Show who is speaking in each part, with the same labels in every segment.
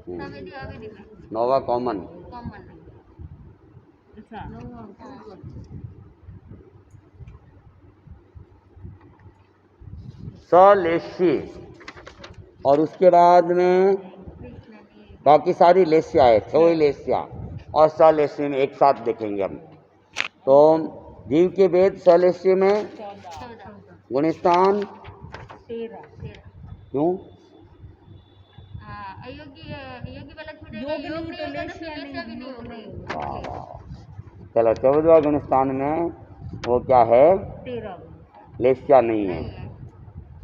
Speaker 1: सवेदी अवेदी में
Speaker 2: नोवा common.
Speaker 1: Common में।
Speaker 3: अच्छा
Speaker 2: सलेशी और उसके बाद में
Speaker 1: कृष्ण ने
Speaker 2: बाकी सारी लेस्या है, 6 लेस्या और सलेशी में एक साथ देखेंगे हम। तो जीव के वेद सलेशी में
Speaker 1: 14
Speaker 2: गुणस्थान
Speaker 3: 13
Speaker 2: क्यों?
Speaker 1: अयोगी योगी वाला छूटेगा,
Speaker 3: योग
Speaker 1: योग
Speaker 3: नहीं
Speaker 1: नहीं
Speaker 3: तो
Speaker 1: होगा तो
Speaker 3: लेस्या
Speaker 1: लेस्या भी नहीं होगी।
Speaker 2: चलो 14वां गुणस्थान में वो क्या है?
Speaker 3: 13
Speaker 2: लेस्या नहीं है।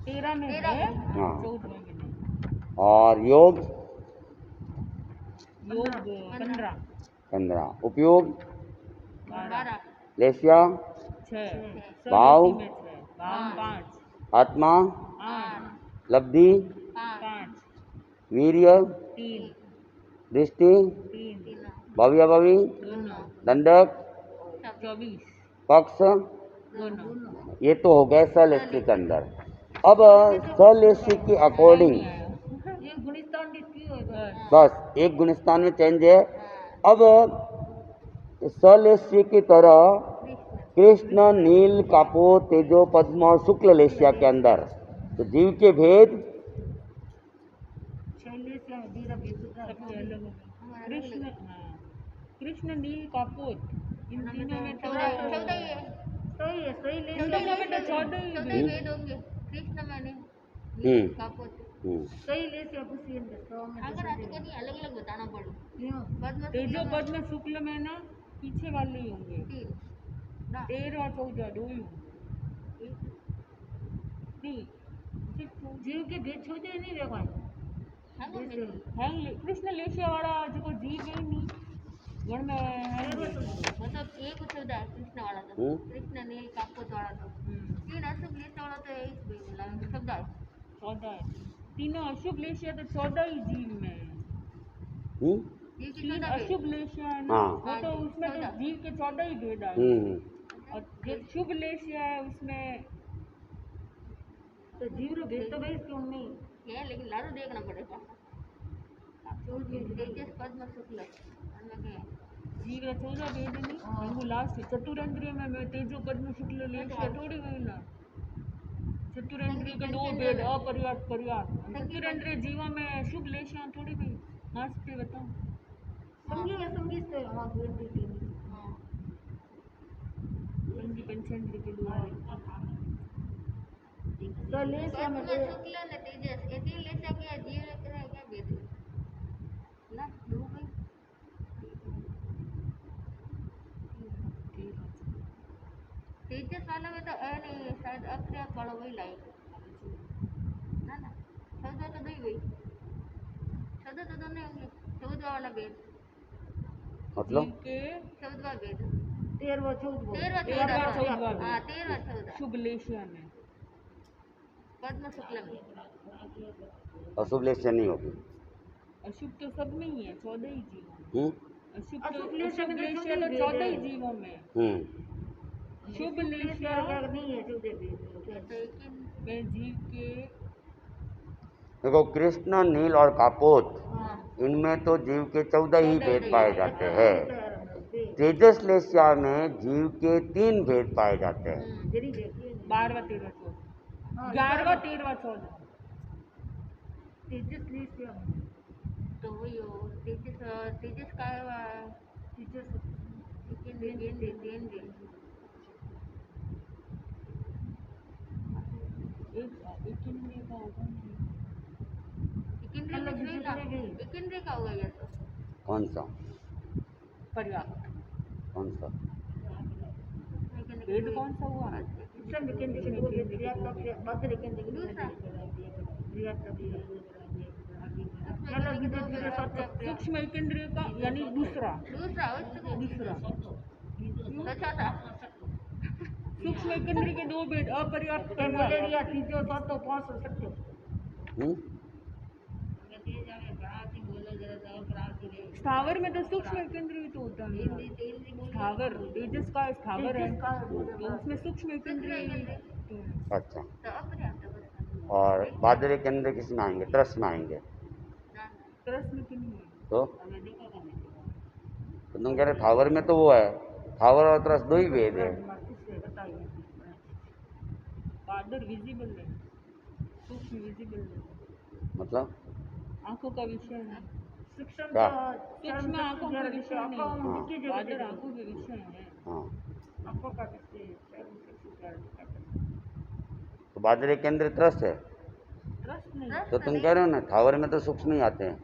Speaker 3: 13 में
Speaker 1: तेरह
Speaker 3: है,
Speaker 1: में।
Speaker 2: हाँ
Speaker 3: 14 में नहीं।
Speaker 2: और योग
Speaker 3: योग 15
Speaker 2: 15। उपयोग
Speaker 1: 12
Speaker 2: लेस्या
Speaker 3: 6
Speaker 2: भाव
Speaker 3: में 6 भाव 5
Speaker 2: आत्मा
Speaker 3: 8
Speaker 2: लब्धि
Speaker 3: 5
Speaker 2: वीर्य
Speaker 3: 3
Speaker 2: दृष्टि
Speaker 3: 3
Speaker 2: भव्य भवी
Speaker 3: दोनों
Speaker 2: दंडक
Speaker 3: 24
Speaker 2: पक्ष
Speaker 3: दोनों।
Speaker 2: ये तो हो गए सलेशी के अंदर। अब सलेशी के अकॉर्डिंग
Speaker 3: ये गुणस्थान की होगा
Speaker 2: बस एक गुणस्थान में चेंज है। अब सलेशी की तरह कृष्ण नील कापो तेजो पद्म और शुक्ल लेशिया के अंदर तो जीव के भेद
Speaker 3: सबके अलग कृष्ण कृष्ण नील कापोत इन तीनों में तो
Speaker 1: 14 ही है।
Speaker 3: इन तीनों में तो 14 ही
Speaker 1: 14 ही वेद होंगे। कृष्ण मैंने
Speaker 2: हम्म।
Speaker 1: कापोत
Speaker 2: हम्म,
Speaker 1: अगर आपको नहीं अलग अलग बताना पड़े। पद्म
Speaker 3: तेजो पद्म शुक्ल में ना पीछे वाले ही होंगे
Speaker 1: 3 ना
Speaker 3: 13 और 14 दो ही होंगे नहीं जीव के भेद छोटे नहीं देखो हैंग कृष्ण लेशिया वाला जो जीव है नहीं गण में हैंग
Speaker 1: मतलब एक सुविधा है कृष्ण वाला तो कृष्ण नील कापोत वाला तो 3 अशुभ लेस्या वाला तो एक मतलब शब्द है
Speaker 3: 14 तीनों अशुभ लेशिया तो 14 ही जीव में है
Speaker 2: हम्म,
Speaker 1: ये की
Speaker 3: 3
Speaker 1: 14
Speaker 3: अशुभ लेशिया है ना
Speaker 2: हाँ।
Speaker 3: वो तो उसमें तो
Speaker 1: 14
Speaker 3: जीव के 14 ही भेद आए
Speaker 2: हम्म,
Speaker 3: और जो शुभ लेशिया है उसमें तो जीव रो भेद तो भाई क्यों नहीं
Speaker 1: है लेकिन लारू देखना पड़ेगा। तेजस पद्म शुक्ल उनमें क्या है?
Speaker 3: जीव रो 14 भेद नहीं वो लास्ट चतुरेंद्रिय में मैं तेजो पद्म शुक्ल लेशिया थोड़ी हुई ना चतुरेंद्रिय के 2 भेद अपर्याप्त पर्याप्त चतुरेंद्रिय जीवों में शुभ लेशिया थोड़ी हुई नास्ते बताओ संगी तो हाँ संगी पंचेंद्रिय के 2 तो लेशिया में
Speaker 1: पद्म शुक्ल ने तेजस ये 3 लेस्या क्या जीव रहा क्या भेद ना दो भाई तेजस वाला में तो नहीं शायद अपर्याप्त वाला वही लाएगा ना ना 14 तो नहीं भाई 14 तो दोनों होंगे 14 वाला भेद
Speaker 3: जीव
Speaker 2: मतलब
Speaker 3: के
Speaker 1: 14वां भेद
Speaker 3: 13वां 14वां
Speaker 1: 13वां 14 हाँ 13वां 14
Speaker 3: शुभ लेशिया में
Speaker 1: पद्म शुक्ल में
Speaker 2: अशुभ लेशिया नहीं होगी।
Speaker 3: अशुभ तो सब में ही है 14 ही जीवों में
Speaker 2: हम्म,
Speaker 3: अशुभ लेशिया तो 14 ही जीवों में शुभ लेशिया नहीं है में जीव के
Speaker 2: देखो कृष्ण नील और कापोत इनमें तो जीव के 14 ही भेद पाए जाते हैं। तेजस लेशिया में जीव के 3 भेद पाए जाते हैं।
Speaker 3: 12वां 13वां 14 11वां 13वां 14 तेजस लेशिया में
Speaker 1: तो वही हो तेजस का
Speaker 3: तेजस
Speaker 1: देंगे
Speaker 3: एक इंद्रिय का होगा
Speaker 1: केंद्र का होगा ये तो
Speaker 2: कौन सा
Speaker 3: पर्याप्त
Speaker 2: कौन सा
Speaker 3: भेद कौन सा हुआ सूक्ष्म एक इंद्रिय का यानी दूसरा
Speaker 1: दूसरा
Speaker 3: दूसरा सूक्ष्म एक इंद्रिय के 2 भेद अपर्याप्त मलेरिया तीजो चौथो पांचो छठो
Speaker 2: हम्म,
Speaker 3: स्थावर में तो सूक्ष्म एक इंद्रिय तो होता है स्थावर तेजस का स्थावर है तो उसमें सूक्ष्म एक इंद्रिय
Speaker 2: अच्छा।
Speaker 1: तो अपर्याप्त
Speaker 2: और बादरे के अंदर किस में आएंगे? तरस में आएंगे।
Speaker 3: तरस में क्यों नहीं है?
Speaker 2: तो
Speaker 3: हमें देखा था नहीं।
Speaker 2: तुम कह रहे थावर में तो वो है, थावर और त्रस दो ही भेद है।
Speaker 3: किससे बताइए? बादर विजिबल है, सूक्ष्म विजिबल है,
Speaker 2: मतलब
Speaker 3: आंखों का विषय है। सूक्ष्म
Speaker 2: क्या?
Speaker 3: सूक्ष्म आंखों का विषय नहीं,
Speaker 2: हाँ।
Speaker 3: बादर आंखों के विषय है,
Speaker 2: हाँ,
Speaker 3: आंखों का विषय है।
Speaker 2: तो बादरे के अंदर त्रस है,
Speaker 3: तरस नहीं,
Speaker 2: तो तुम कह रहे हो ना थावर में तो सूक्ष्म ही आते हैं।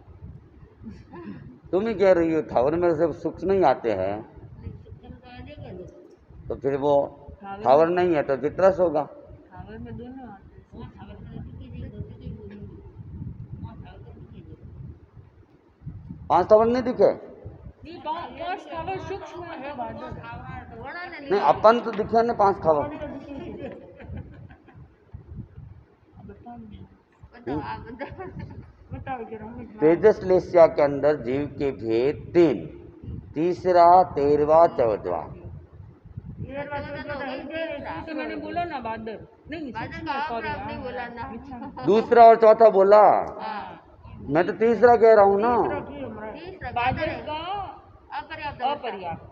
Speaker 2: तुम ही कह रही हो थावर में से सूक्ष्म ही आते हैं, तो फिर वो थावर नहीं है तो फिर त्रस होगा।
Speaker 3: थावर में दोनों आते हैं।
Speaker 2: पांच थावर नहीं दिखे?
Speaker 3: नहीं, पांच थावर सूक्ष्म है बादर।
Speaker 2: नहीं, अपन तो दिखे ना पांच थावर।
Speaker 3: बताओ जरा हमें।
Speaker 2: तेजस लेस्या के अंदर जीव के भेद तीन, तीसरा, 13वां, 14वां।
Speaker 3: तो मैंने बोला ना बादर नहीं, सूक्ष्म सॉरी
Speaker 1: नहीं बोला ना।
Speaker 2: दूसरा और चौथा बोला, मैं तो तीसरा कह रहा हूँ ना।
Speaker 3: बादर का
Speaker 1: अपर्याप्त
Speaker 3: अपर्याप्त,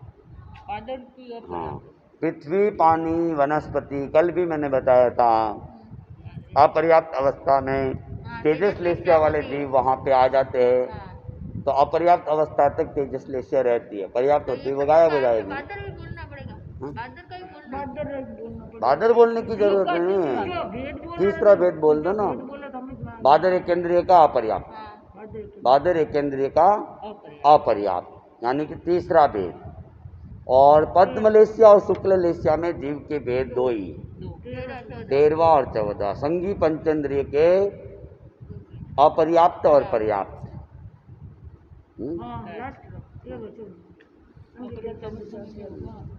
Speaker 3: बादर की
Speaker 2: हाँ,
Speaker 3: अपर्याप्त।
Speaker 2: पृथ्वी, पानी, वनस्पति, कल भी मैंने बताया था अपर्याप्त अवस्था में तेजस लेस्या वाले जीव वहाँ पे आ जाते हैं, तो अपर्याप्त अवस्था तक तेजस लेस्या रहती है, पर्याप्त होती है वो गायब हो जाएगी।
Speaker 1: बादर भी बोलना पड़ेगा, बादर का ही बोलना।
Speaker 2: बादर बोलने की जरूरत नहीं है, तीसरा भेद बोल दो ना। बादर एक केंद्रीय का अपर्याप्त, बादर एक केंद्रीय का अपर्याप्त, यानी कि तीसरा भेद। और पद्मलेस्या और शुक्ललेस्या में जीव के भेद दो ही, 13वां और 14वां, संगी पंचेंद्रिय के अपर्याप्त और पर्याप्त।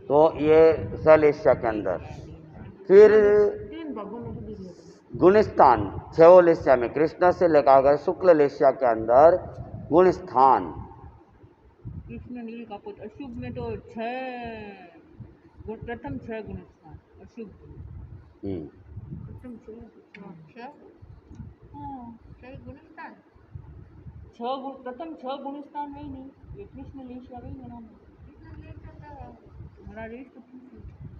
Speaker 2: तो ये सलेस्या के अंदर। फिर गुणस्थान क्षयोलेस्या में कृष्ण से लगाकर शुक्ललेस्या के अंदर गुणस्थान।
Speaker 3: कृष्ण नील कपूर अशुभ में तो 6 प्रथम 6 गुण स्थान अशुभ। प्रथम 6
Speaker 1: गुणस्थान,
Speaker 3: 6 गुण, प्रथम 6 गुणस्थान वही नहीं, ये कृष्ण लेशिया वही मेरा हमारा रेस तो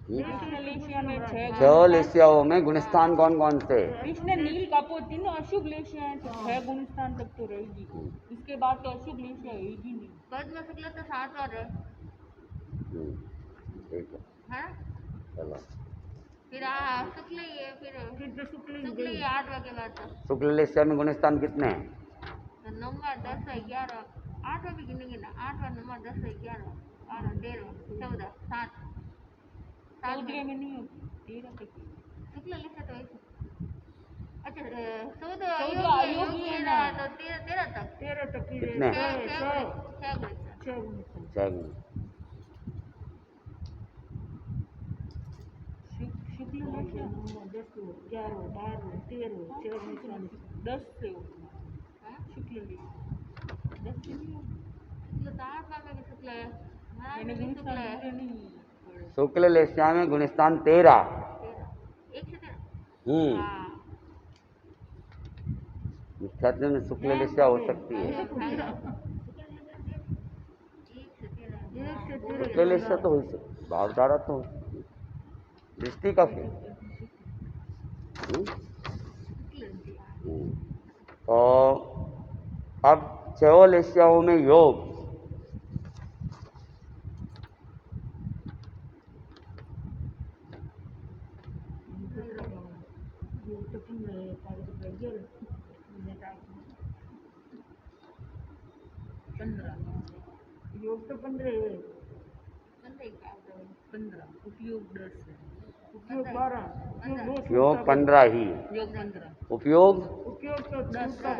Speaker 3: कृष्ण लेशिया में 6
Speaker 2: क्षयोलेस्याओं में गुणस्थान कौन कौन से?
Speaker 3: कृष्ण नील कपूर तीनों अशुभ लेशिया है, तो 6 गुणस्थान तक तो रहेगी, उसके बाद तो अशुभ लेशिया रहेगी नहीं।
Speaker 1: पद्म शुक्ल तो 7 और है,
Speaker 2: ठीक है, चलो।
Speaker 1: फिर शुक्ल ही है, फिर तो शुक्ल ही 8 के बाद तो
Speaker 2: शुक्ललेस्या में गुणस्थान कितने हैं?
Speaker 1: 9, 10, 11, 8 भी गिनेंगे ना, 8, 9, 10, 11, 12, 13, 14, 7
Speaker 3: 14 में नहीं होती, 13 तक ही।
Speaker 1: शुक्ल लिखा तो ऐसे। अच्छा
Speaker 3: 14
Speaker 1: 14
Speaker 3: अयोगी है ना,
Speaker 1: तो 13 तक
Speaker 2: कितने?
Speaker 1: 6
Speaker 2: छह गुण।
Speaker 3: शुक्ल लेशिया 10 11 12 13 10 से शुक्ल लेशिया 10 से नहीं होगी।
Speaker 1: शुक्ल तो 8 में भी शुक्ल है,
Speaker 3: मैंने गुणस्थान पूरे नहीं पढ़े।
Speaker 2: शुक्ललेस्या में गुणस्थान 13।
Speaker 1: 1 से 13।
Speaker 2: मिथ्यात्व में शुक्ललेस्या हो सकती है, शुक्ललेस्या तो हो सकती, भावधारा तो हो सकती है, दृष्टि का फिर। तो अब क्षयोलेस्याओं में योग,
Speaker 3: योग तो 15 है, 15 उपयोग 10 है, उपयोग 12,
Speaker 2: योग 15 ही,
Speaker 3: योग 15,
Speaker 2: उपयोग
Speaker 3: उपयोग तो 10 का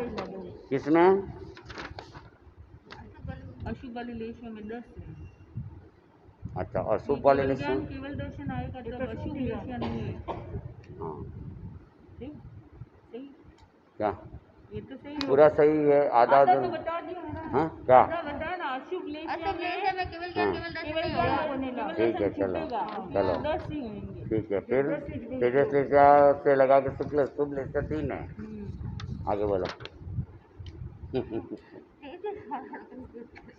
Speaker 2: किसमें?
Speaker 3: अशुभ वाले लेशिया में 10 है।
Speaker 2: अच्छा, और शुभ वाले
Speaker 3: केवल
Speaker 2: लेस्या?
Speaker 3: ज्ञान केवल दर्शन आएगा तब अशुभ लेशिया नहीं है।
Speaker 2: हाँ,
Speaker 3: सही सही,
Speaker 2: क्या
Speaker 3: ये तो सही
Speaker 2: पूरा सही है? आधा
Speaker 3: आधा
Speaker 2: तो
Speaker 3: तो बता दिया ना।
Speaker 2: हाँ, क्या?
Speaker 3: आधा बताया ना, अशुभ लेशिया में
Speaker 1: में केवल ज्ञान केवल दर्शन
Speaker 3: केवल
Speaker 1: नहीं
Speaker 3: ज्ञान
Speaker 1: होगा।
Speaker 3: होने लगा,
Speaker 2: ठीक है, चलो
Speaker 3: छूटेगा,
Speaker 2: चलो,
Speaker 3: 10 ही होंगे।
Speaker 2: ठीक है। फिर तेजस लेस्या से लगा के शुक्ल शुभ लेस्या 3 है, आगे बोलो।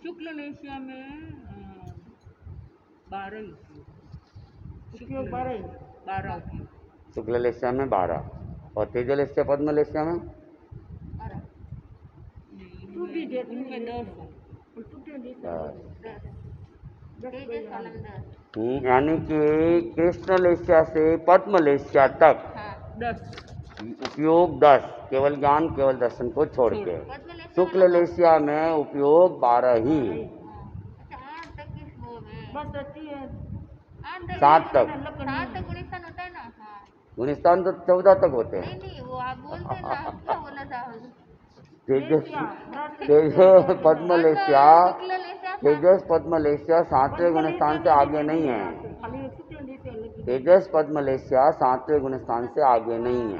Speaker 3: शुक्ल लेशिया में 12 ही उपयोग 12 उपयोग
Speaker 2: शुक्ल लेशिया में 12 और तेज लेशिया पद्म लेशिया में
Speaker 3: उनमें 10 है।
Speaker 2: 10। यानी कि कृष्ण लेशिया से पद्म लेशिया तक
Speaker 3: 10
Speaker 2: उपयोग 10, केवल ज्ञान केवल दर्शन को छोड़ के। शुक्ल लेशिया में उपयोग 12 ही, 7 तक।
Speaker 1: गुणिस्तान होता है ना। हाँ
Speaker 2: गुणिस्तान तो 14 तक होते हैं।
Speaker 1: नहीं वो आप बोलते हैं ना, क्या बोला था?
Speaker 2: तेजस पद्म लेशिया,
Speaker 1: शुक्ल लेशिया
Speaker 2: तेजस पद्म लेशिया 7वें गुणस्थान से आगे नहीं है। तेजस पद्म लेशिया 7वें गुणस्थान से आगे नहीं है।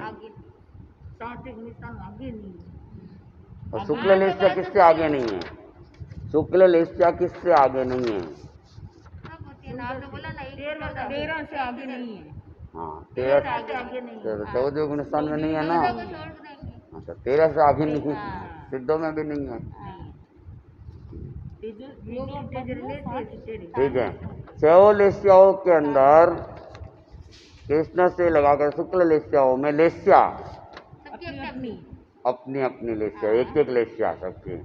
Speaker 2: और शुक्ल लेशिया किससे आगे नहीं है? शुक्ल लेशिया किससे आगे नहीं है?
Speaker 1: आपने बोला ना
Speaker 3: 13 से आगे नहीं है।
Speaker 2: हाँ 13 14वें गुणस्थान में नहीं है ना। अच्छा 13 से आगे नहीं है, सिद्धों में भी नहीं है। ठीक है। 6 लेशियाओं के अंदर कृष्ण से लगाकर शुक्ल लेशियाओं में लेशिया अपनी अपनी लेशिया, एक एक लेशिया सबकी।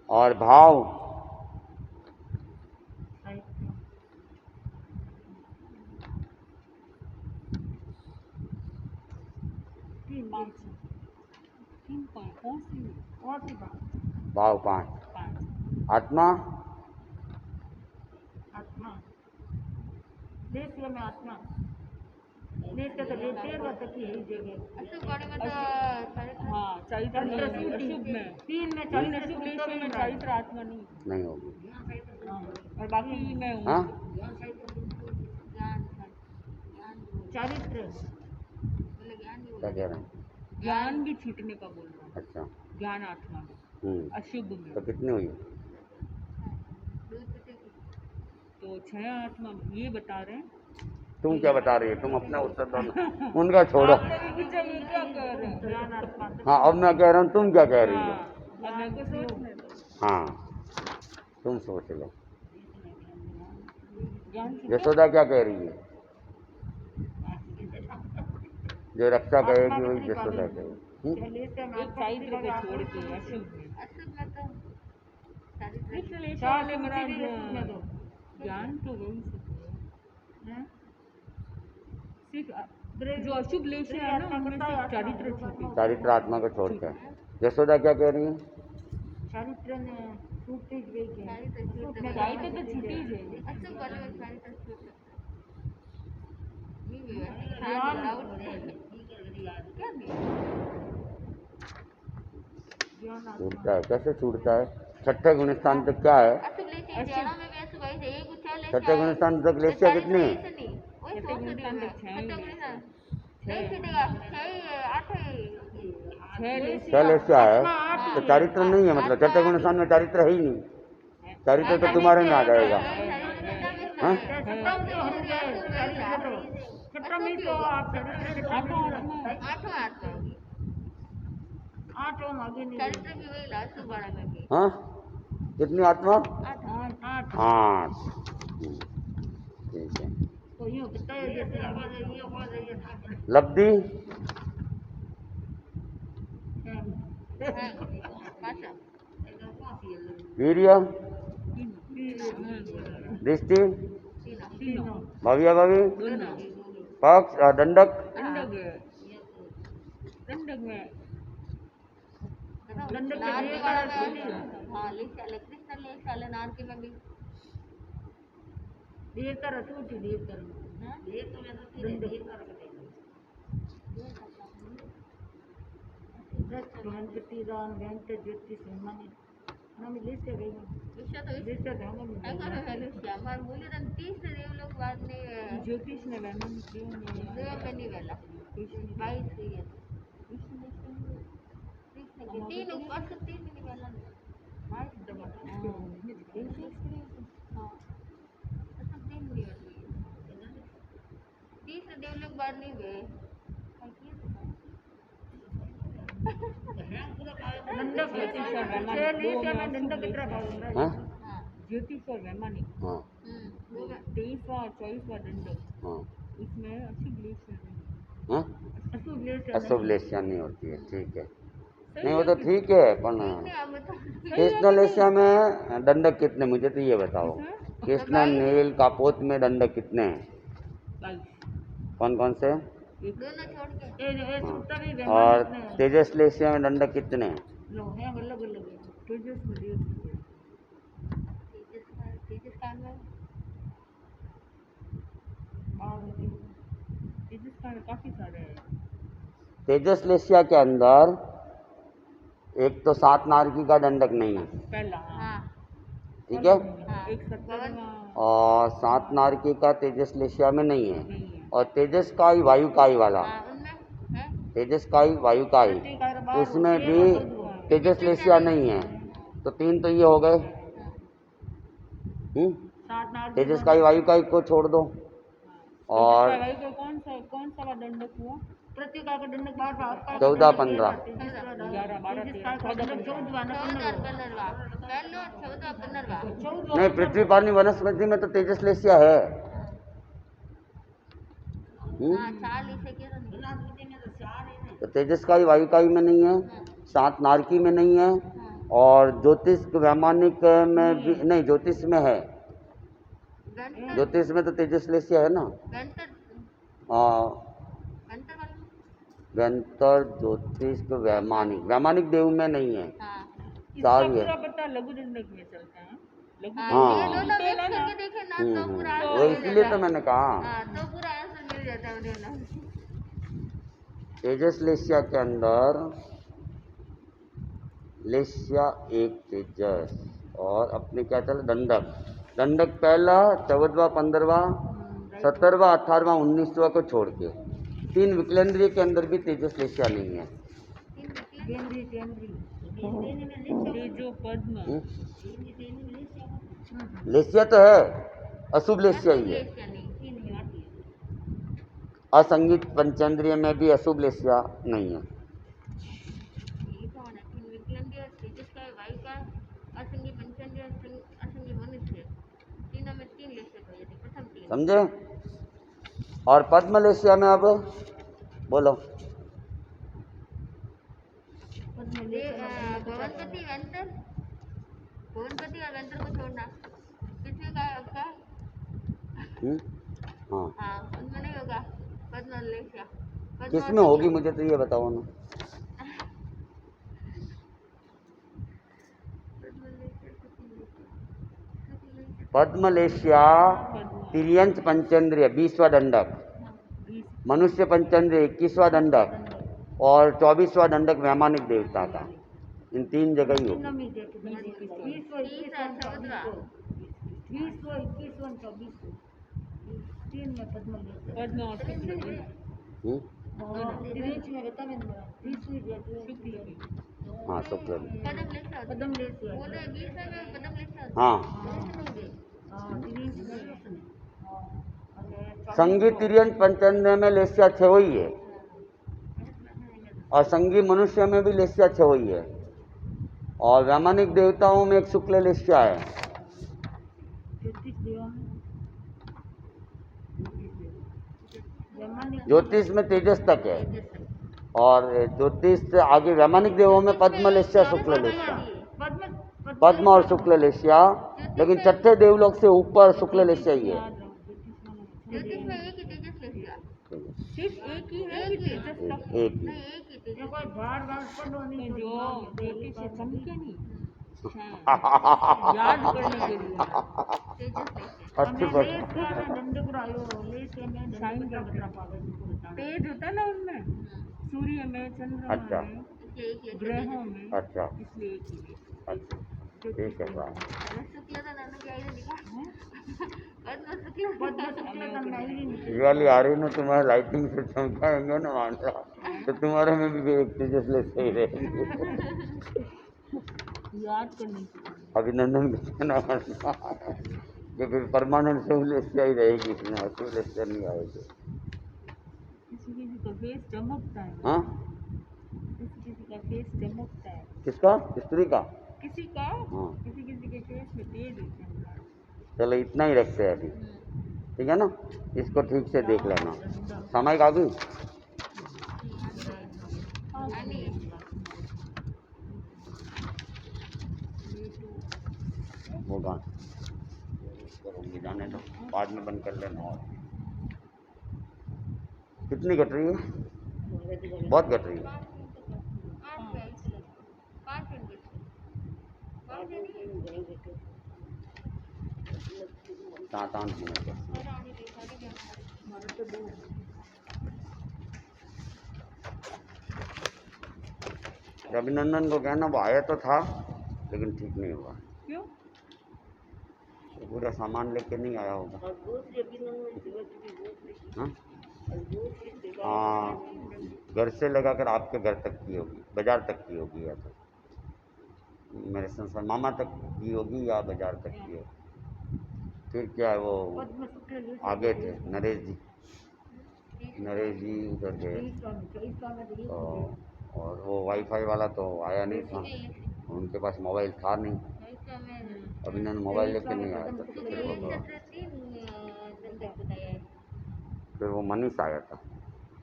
Speaker 2: और भाव भाव 5। आत्मा
Speaker 3: हाँ चैत्र में अशुभ में, अशुभ लेशिया में चैत्र आत्मा
Speaker 2: नहीं होगी।
Speaker 3: और बाकी मैं हूँ।
Speaker 2: हाँ क्या कह रहे हैं?
Speaker 3: ज्ञान भी छूटने का बोल रहा हूँ।
Speaker 2: अच्छा
Speaker 3: ज्ञान आत्मा में, अशुभ में।
Speaker 2: तो कितनी हुई?
Speaker 3: तो 6 आत्मा ये बता रहे हैं।
Speaker 2: तुम क्या बता रही है? तुम अपना उत्तर दो, उनका छोड़ो।
Speaker 3: आपने भी पूछा, मैं क्या कह रहे हैं?
Speaker 2: हाँ अब मैं कह रहा हूँ, तुम क्या कह रही हो?
Speaker 3: अब मेरे को सोचने दो।
Speaker 2: हाँ तुम सोच लो।
Speaker 3: ज्ञान
Speaker 2: यशोदा क्या कह रही है? जो रक्षा कहेगी वही यशोदा कहेगी।
Speaker 3: एक चैत्र को छोड़ के अशुभ में। कृष्ण लेशिया वाले महाराज ज्ञान तो वही से है। सिर्फ जो अशुभ लेशिया है ना उनमें सिर्फ चारित्र छूटे।
Speaker 2: चारित्र आत्मा को छोड़ के। यशोदा क्या कह रही है?
Speaker 3: चारित्र तो छूटी
Speaker 2: छूटता है, कैसे छूटता है? छठे गुणस्थान तक क्या है? छठे गुणस्थान तक लेशिया कितनी है? छह लेशिया है तो चारित्र नहीं है, मतलब छठे गुणस्थान में चारित्र है ही नहीं। चारित्र तो तुम्हारे में आ जाएगा। हाँ? हाँ कितनी आत्मा? 8। ठीक है। लब्धि वीर्य दृष्टि भव्य भवि पक्ष दंडक
Speaker 3: दंडक में ज्योतिष ने दंडक ज्योतिष और वैमानिक दो में दंडक कितना भाग
Speaker 2: हाँ
Speaker 3: ज्योतिष और वैमानिक
Speaker 2: हाँ
Speaker 3: 23वां और 24वां दंडक
Speaker 2: हाँ
Speaker 3: इसमें अशुभ लेशिया नहीं
Speaker 2: हाँ
Speaker 3: अशुभ लेशिया
Speaker 2: अशुभ लेशिया नहीं होती है, ठीक है।
Speaker 3: सही
Speaker 2: नहीं वो
Speaker 3: है
Speaker 2: तो
Speaker 3: कि
Speaker 2: ठीक है, पर
Speaker 1: अब तो
Speaker 2: कृष्ण लेशिया में दंडक कितने, मुझे तो ये बताओ। कृष्ण नील कापोत में दंडक कितने हैं,
Speaker 3: 22
Speaker 2: कौन कौन से?
Speaker 1: दोनों छोड़ के
Speaker 3: ये सूत्र भी
Speaker 2: और
Speaker 3: वैमानिक में
Speaker 2: तेजस लेशिया में दंडक कितने हैं?
Speaker 3: लो है अलग अलग है तेजस में देख
Speaker 1: तेजस काल में
Speaker 3: तेजस का काफी सारे हैं
Speaker 2: तेजस लेशिया के अंदर एक तो 7 नारकी का दंडक नहीं है,
Speaker 3: पहला
Speaker 1: हाँ
Speaker 2: ठीक है।
Speaker 3: एक 17वां
Speaker 2: और 7 नारकी का तेजस लेशिया में नहीं है।
Speaker 3: नहीं है
Speaker 2: और तेजस काई वायु काई वाला,
Speaker 1: हाँ उनमें है
Speaker 2: तेजस काई वायु काई, उसमें भी तेजस लेशिया नहीं है। तो 3 तो ये हो गए। तेजस काई वायु काई को छोड़ दो। और
Speaker 3: कौन सा दंडक हुआ प्रतिका का दंडक
Speaker 2: 14 15
Speaker 3: 11 12 13 14
Speaker 1: पहलो 14 15
Speaker 2: नहीं, पृथ्वी पानी वनस्पति में तो तेजस लेशिया है।
Speaker 1: हाँ 40 से क्यों
Speaker 2: तो तेजस काई वायु काई में नहीं है, 7 नारकी में नहीं है, और ज्योतिष वैमानिक में भी नहीं, ज्योतिष में है। ज्योतिष में तो तेजस लेशिया है ना। गंतर ज्योतिष वैमानिक, वैमानिक देव में नहीं है, सारी है।
Speaker 3: पूरा पट्टा लघु दंडक में चलता है
Speaker 2: वो इसलिए तो मैंने कहा
Speaker 1: तो पूरा आंसर मिल जाता है उन्हें।
Speaker 2: तेजस लेशिया के अंदर लेशिया एक तेजस, और अपने क्या चल दंडक, दंडक पहला 14वां 15वां 17वां 18वां 19वां को छोड़ के 3 विकलेंद्रिय के अंदर भी तेजस लेशिया नहीं है।
Speaker 3: तेजो पद्म
Speaker 2: लेशिया तो है, अशुभ लेशिया ही है। असंगीत पंचेंद्रिय में भी अशुभ लेशिया नहीं है। समझे? और पद्म लेशिया में अब बोलो।
Speaker 1: भवनपति वेंतर भवनपति और वेंतर को छोड़ना, पृथ्वी का आपका
Speaker 2: हाँ,
Speaker 1: हाँ उनमें नहीं होगा पद्म लेशिया।
Speaker 2: किसमें होगी मुझे तो ये बताओ ना। पद्म लेशिया तिर्यंच पंचेंद्रिय 20वां दंडक, मनुष्य पंचेंद्रिय 21वां दंडक, और 24वां दंडक वैमानिक देवता का। इन 3 जगह ही होगी। हाँ शुक्ल में, हाँ संगी तिर्यंच पंचेंद्रिय में लेशिया 6 ही है, और संगी मनुष्य में भी लेशिया 6 ही है, और वैमानिक देवताओं में एक शुक्ल लेशिया है। ज्योतिष में तेजस तक है, और ज्योतिष से आगे वैमानिक देवों में पद्म लेशिया शुक्ल लेशिया, पद्म और शुक्ल लेशिया, लेकिन छठे देवलोक से ऊपर शुक्ल लेशिया ही है।
Speaker 1: ज्योतिष में एक ही तेजस लेशिया,
Speaker 3: सिर्फ एक ही है कि तेजस तक
Speaker 2: एक ही।
Speaker 1: नहीं एक ही तेजस
Speaker 3: कोई बार बार पढ़ो नहीं जो ज्योतिष से चमके नहीं याद करने के लिए
Speaker 1: तेजस लेशिया।
Speaker 2: अच्छी बात।
Speaker 3: तेज होता ना उनमें, सूर्य में, चंद्रमा
Speaker 2: अच्छा
Speaker 3: में,
Speaker 1: एक ही
Speaker 3: ग्रहों में,
Speaker 2: अच्छा
Speaker 3: इसलिए एक ही है।
Speaker 2: अच्छा, ठीक है बात।
Speaker 1: शुक्ल तो नानू क्या ही दिखा पद्म शुक्ल
Speaker 2: ये वाली आ रही ना, तुम्हारे लाइटिंग से चमकाएंगे ना मानसा, तो तुम्हारे में भी एक तेजस लेशिया ही रहेगी।
Speaker 3: याद करने की
Speaker 2: अभिनंदन कहना कि फिर परमानेंट से लेशिया ही रहेगी, इसमें अशुभ लेशिया नहीं आएगी।
Speaker 3: किसी किसी का फेस चमकता है,
Speaker 2: हाँ
Speaker 3: किसी किसी का फेस चमकता है।
Speaker 2: किसका? स्त्री का?
Speaker 3: किसी का,
Speaker 2: हाँ
Speaker 3: किसी किसी के फेस में तेज होते हैं।
Speaker 2: चलो इतना ही रखते हैं अभी, ठीक है ना? इसको ठीक से देख लेना। सामायिक आ गई? होगा, करूँगी, जाने दो, बाद में बंद कर लेना। और कितनी घट रही है? बहुत घट रही है। 7-8 मिनट। अभिनंदन को कहना वो आया तो था लेकिन ठीक नहीं हुआ।
Speaker 3: क्यों?
Speaker 2: वो पूरा सामान लेके नहीं आया होगा। हाँ? हाँ, घर से लगा कर आपके घर तक की होगी, बाजार तक की होगी, या तो मेरे संसार मामा तक की होगी या बाजार तक की होगी। फिर क्या है, वो आगे थे नरेश जी उधर गए। और वो वाईफाई वाला तो आया नहीं था, उनके पास मोबाइल था नहीं, अभिनंदन मोबाइल लेके नहीं आया था। फिर वो मनीष आया था,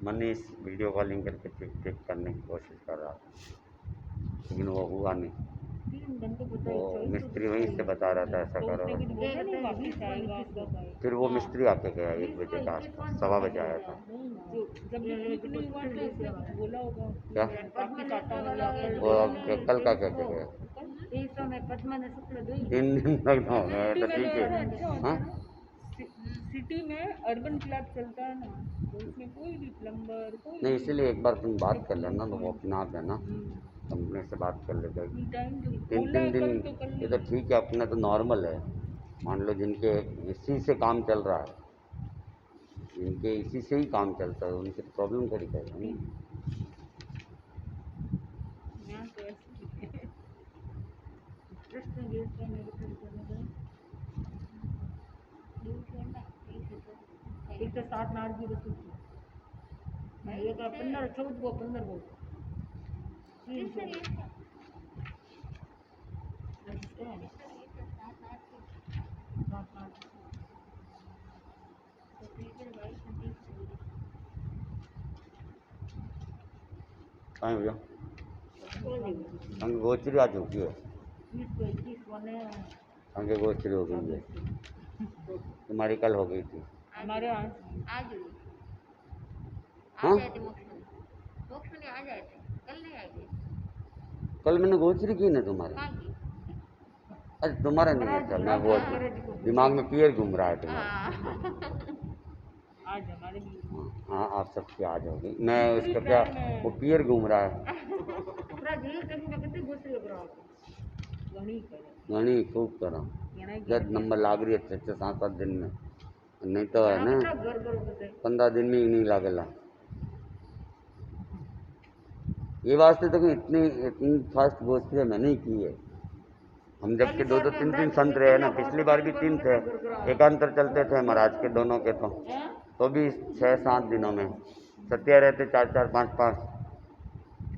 Speaker 2: मनीष वीडियो कॉलिंग करके ठीक करने की कोशिश कर रहा था, लेकिन वो हुआ नहीं। वो मिस्त्री वहीं से बता रहा था ऐसा करो। फिर वो मिस्त्री आके गया 1 बजे का आसपास, 1:15 बजे आया था। क्या? वो कल का कह के गया 3 दिन तक हो गए तो ठीक है। हाँ,
Speaker 3: सिटी में अर्बन क्लब चलता है ना, तो उसमें कोई भी प्लम्बर कोई
Speaker 2: नहीं इसीलिए एक बार तुम बात कर लेना, तो वो अपना आप है ना, कंपनी से बात कर लेगा। 3 दिन ये तो ठीक है, अपना तो नॉर्मल है। मान लो जिनके इसी से काम चल रहा है, जिनके इसी से ही काम चलता है, उनकी तो प्रॉब्लम थोड़ी कर रही है।
Speaker 3: एक तो 7 नार की रसोई मैं ये का 15-14 को 15 को
Speaker 2: कहाँ भैया अंग गोचरी आ चुकी है, अंग गोचरी हो गई है, तुम्हारी कल हो गई थी।
Speaker 3: हमारे यहाँ
Speaker 1: आज हुई,
Speaker 2: हाँ?
Speaker 1: आ जाते मोक्ष में आ जाते, कल नहीं आएगी।
Speaker 2: कल मैंने गोचरी की ना तुम्हारे।
Speaker 1: हाँ की।
Speaker 2: अरे तुम्हारा नहीं है, चल मैं वो दिमाग में पियर घूम रहा है तुम्हारा।
Speaker 3: आज हमारे भी
Speaker 2: हाँ आप सबकी आज हो गई, मैं उसका क्या वो पियर घूम रहा है। घनी खूब करा, जब नंबर लाग रही है 6-7 दिन में, नहीं तो है ना 15 दिन में ही नहीं लागेला। ये वास्ते तो इतनी फास्ट गोष्ठी मैंने ही की है। हम जबकि 2-3 संत रहे ना, पिछली बार भी 3 थे, एकांतर चलते थे महाराज के दोनों के, तो भी 6-7 दिनों में सत्या रहते 4-4 5-5,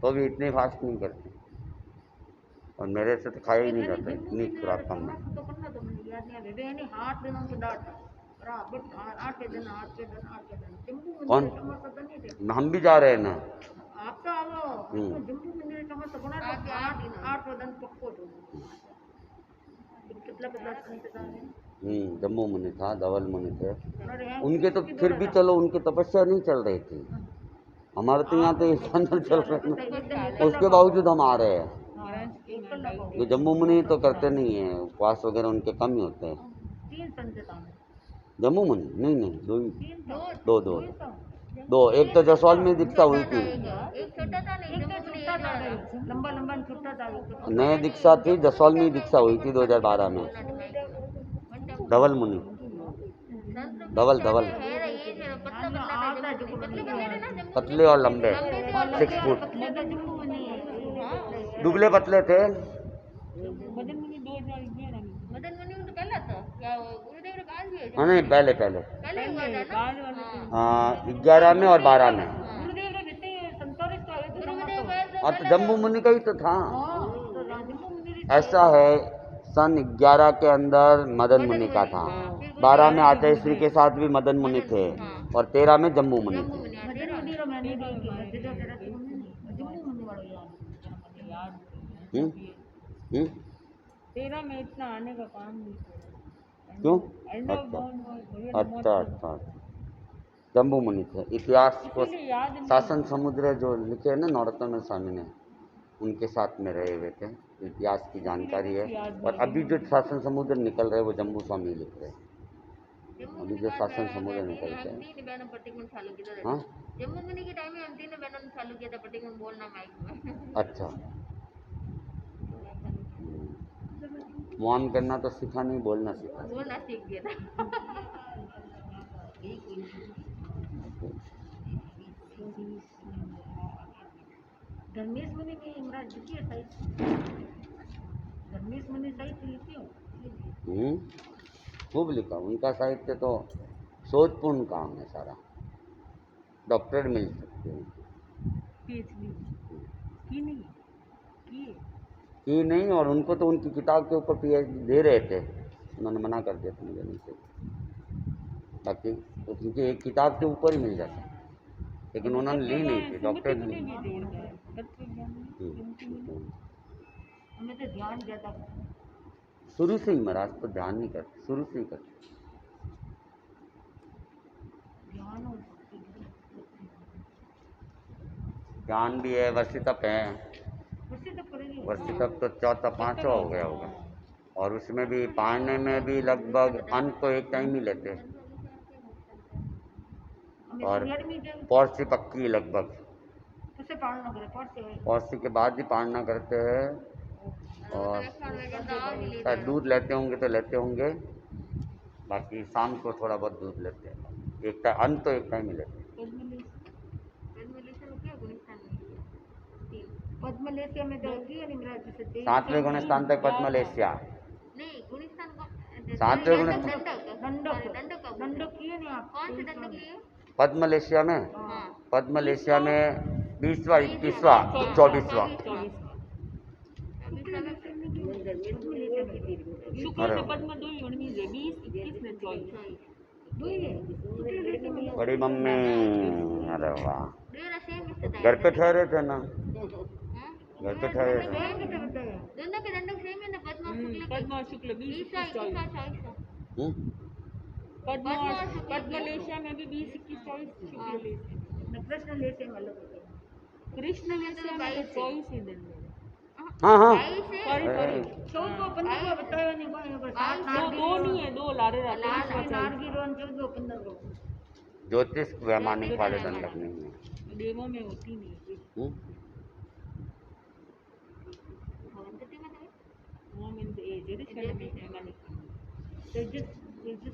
Speaker 2: तो भी इतनी फास्ट नहीं करते। और मेरे से तो खाया ही नहीं जाता इतनी खुराक कम में। कौन? हम भी जा रहे हैं ना। जम्मू मुनि था, धवल मुनि थे, उनके तो फिर भी चलो उनकी तपस्या नहीं चल रही थी, हमारे तो यहाँ तो एक अंदर चल रहे हैं, उसके बावजूद हम आ रहे हैं। ये जम्मू मुनि तो करते नहीं है, उपवास वगैरह उनके कम ही होते हैं। जम्मू मुनि नहीं दो ही, दो एक तो जसवाल में दीक्षा हुई थी, नए दीक्षा थी, जसवाल में दीक्षा हुई थी 2012 में। धवल मुनि, धवल पतले और लंबे 6 फुट, दुबले पतले थे।
Speaker 3: मदन मुनि 2011 में,
Speaker 1: मदन मुनि तो पहला था क्या गुरुदेव ने कहा भी है?
Speaker 2: हाँ नहीं पहले
Speaker 1: पहले हुआ था ना।
Speaker 2: 11 में और 12 में।
Speaker 3: गुरुदेव ने कहते हैं 47 का
Speaker 1: गुरुदेव
Speaker 2: हाँ तो जम्बू मुनि का ही तो था।
Speaker 1: हाँ, तो जम्बू मुनि
Speaker 2: ऐसा है, सन 11 के अंदर मदन मुनि का था, 12 में आचार्य श्री के साथ भी मदन मुनि थे, और 13 में जम्बू मुनि थे।
Speaker 1: मदन मुनि रो मैंने देखी मजेदार तरह से जम्बू मुनि वाला याद
Speaker 2: हम्म? हम्म?
Speaker 3: 13 में इतना आने का काम नहीं किया।
Speaker 2: क्यों?
Speaker 3: एंड ऑफ
Speaker 2: अच्छा
Speaker 3: डाउन
Speaker 2: अच्छा अच्छा, जम्बू मुनि थे। इतिहास को
Speaker 3: इसीलिए याद नहीं।
Speaker 2: शासन समुद्र जो लिखे हैं ना नरोत्तम स्वामी ने, उनके साथ में रहे हुए थे, इतिहास की जानकारी है। और अभी जो शासन समुद्र निकल रहे हैं वो जम्बू स्वामी लिख रहे हैं। अभी जो शासन समुद्र निकलते हैं, हाँ
Speaker 1: जम्मू मुनि के टाइम में हम तीनों बहनों ने चालू किया था पटिंगन बोलना माइक में।
Speaker 2: अच्छा, मुआन करना तो सीखा नहीं, बोलना सीखा।
Speaker 1: बोलना सीख गया था। धर्मेश मुनि में इमरान लिखी है साहित्य, धर्मेश मुनि साहित्य लिखी हो।
Speaker 2: खूब लिखा, उनका साहित्य तो शोधपूर्ण काम है सारा, डॉक्टरेट मिल सकते हैं।
Speaker 3: PhD की नहीं
Speaker 2: की नहीं, और उनको तो उनकी किताब के ऊपर PhD दे रहे थे, उन्होंने मना कर दिया था मुझे नहीं चाहिए, बाकी उनकी एक किताब के ऊपर ही मिल जाता, लेकिन उन्होंने ली नहीं थी डॉक्टरेट ली।
Speaker 1: हमें तो ध्यान ज्यादा
Speaker 2: शुरू से ही महाराज तो ध्यान नहीं करते, शुरू से ही करते ध्यान भी है, वर्षितप है, वर्षितप तो चौथा पांचवा हो गया होगा, और उसमें भी पढ़ने में भी लगभग अंक तो एक टाइम ही लेते हैं, और पौर्सी पक्की है लगभग, पौर्सी के बाद ही पालना करते हैं, और शायद दूध लेते होंगे तो लेते होंगे, बाकी शाम को थोड़ा बहुत दूध लेते हैं, एक टाइम अंत तो एक टाइम ही लेते हैं।
Speaker 1: पद्मलेशिया में तो होती है निमराज से
Speaker 2: 7वें गुण स्थान तक पद्मलेशिया,
Speaker 1: नहीं गुणस्थान को
Speaker 2: 7वें गुण
Speaker 1: दंडक किए नहीं आप कौन से दंडक लिए
Speaker 2: पद्मलेशिया में,
Speaker 1: हाँ
Speaker 2: पद्मलेशिया में 20वां 21वां 24वां।
Speaker 3: शुक्र ने पद्म 2 गणनी है, 20 21 ने 24
Speaker 2: बड़ी मम्मी, अरे वाह, घर पे ठहरे थे ना, घर पे ठहरे थे।
Speaker 1: दोनों के दंडक सेम है ना,
Speaker 3: पद्म शुक्ल 20 21
Speaker 2: हम्म?
Speaker 3: 24 पद्मलेशिया में भी 20 21 24 शुक्ल
Speaker 1: कृष्ण लेते हैं अलग होते हैं।
Speaker 3: कृष्ण लेशिया में तो 24 ही दिन है।
Speaker 2: हाँ हाँ,
Speaker 3: सॉरी
Speaker 1: 14 15 बताया नहीं कोई
Speaker 3: दो नहीं है, 2 लारे
Speaker 1: नारगी रोन 14 15
Speaker 2: ज्योतिष वैमानिक वाले दंडक नहीं है।
Speaker 3: देवों में होती नहीं
Speaker 2: हम्म?
Speaker 3: वो में ए जेरूसलम में वैमानिक
Speaker 1: तेजस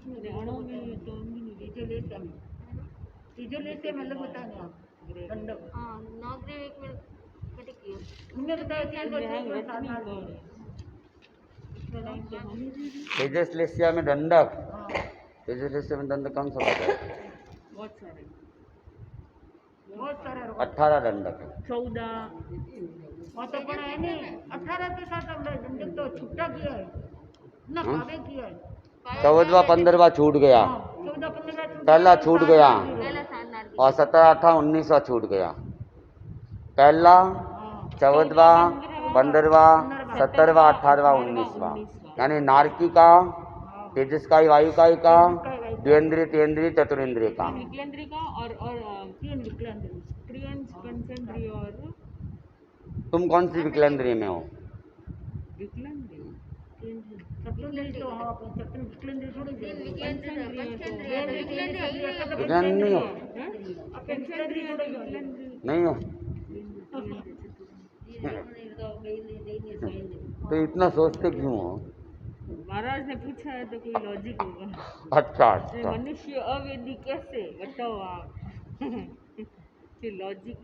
Speaker 1: में
Speaker 3: अणु में तो नहीं
Speaker 1: तीजो लेते में अलग होता है ना दंडक। हाँ नौकरी एक मिनट कटे कियो उन्हें बताया कि
Speaker 2: तेजसलेशिया में दंडक, तेजसलेशिया में दंडक कौन सा होता है?
Speaker 3: बहुत सारे
Speaker 2: 18 दंडक है।
Speaker 3: 14
Speaker 1: और तो पण है नहीं 18 के साथ हमने दंडक तो छुट्टा किया है ना, पावे किया है।
Speaker 2: 14वां 15वां छूट गया,
Speaker 1: 14 15
Speaker 2: पहला छूट गया, और 17 18 19वां छूट गया। पहला 14वां 15वां 17वां 18वां 19वां, यानी नारकी का, तेजस का, वायु का, द्वेंद्रिय तेंद्रिय चतुरेंद्रिय का,
Speaker 3: विकलेंद्रिय का और त्रियंश पंचेंद्रिय और
Speaker 2: तुम कौन सी विकलेंद्रिय में हो?
Speaker 3: विकलेंद्रिय
Speaker 2: विकलांग नहीं हो? नहीं हो तो इतना सोचते क्यों हो?
Speaker 3: महाराज ने पूछा है तो कोई लॉजिक होगा।
Speaker 2: अच्छा अच्छा,
Speaker 3: मनुष्य अवेदी कैसे बताओ आप? लॉजिक